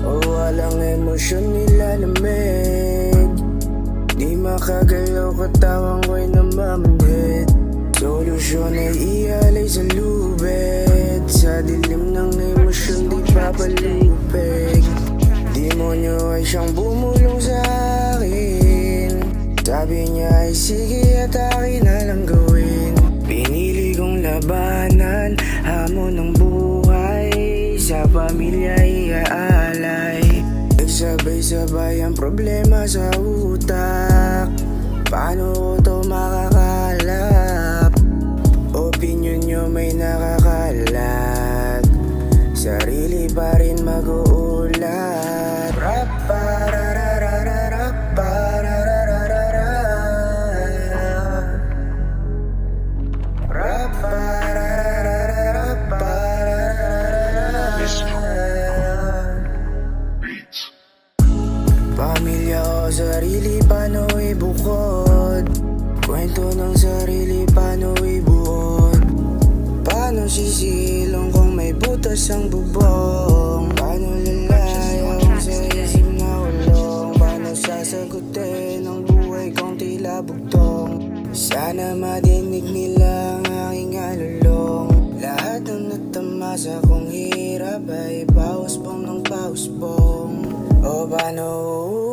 O walang emosyon nilalamig, di makagalaw katawang ko'y namamanhid. Solusyon ay ialay sa lubid, sa dilim ng emosyon di papalupig. Demonyo ay siyang bumulong sa akin, sabi niya ay sige at akin na lang gawin. Pinili kong labanan, hamon ng buhay, sa pamilya iaalay. Nagsabay-sabay ang problema sa utak, paano ko to makakalap? Opinyon nyo may nakakalat, sarili pa rin mag-uulat. Pamilya o sarili, paano ibukod? Kwento ng sarili, paano ibuod? Paano sisilong kung may butas ang bubong? Paano lalayaw sa isip na ulong? Paano sasagutin ang buhay kong tila bugtong? Sana madinig nila ang aking alulong. Lahat ng natamasa kong hirap ay pausbong ng pausbong. O paano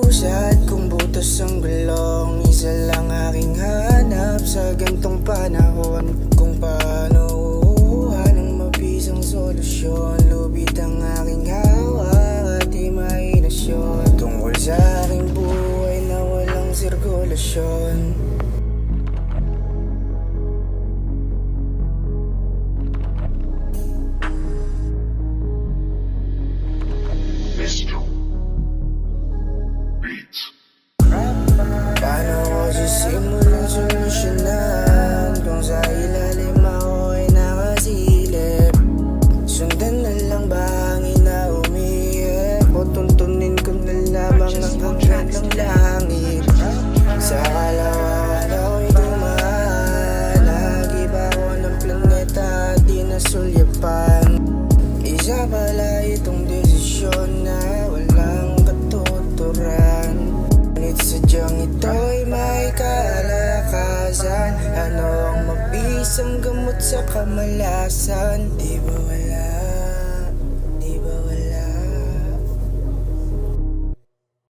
uusad kung butas ang gulong? Isa lang aking hanap sa gantong panahon, kung paano uuha ng mabisang solusyon. Lubid ang aking hawak at imahinasyon, tungkol sa aking buhay na walang sirkulasyon. Paano ko sisimulang solusyonan kung sa ilalim ako ay nakasilip? Sundan na lang ba ang inaumiip, o tuntunin ko na lamang ang hanggan ng langit? Sa kalawakan ako'y dumaan, nag-iba ko ng planeta at di nasulyapan. Isa pala itong desisyon na walang katuturan, ngunit sadyang ito'y may kalakasan. Ano ang mabisang gamot sa kamalasan? Di ba wala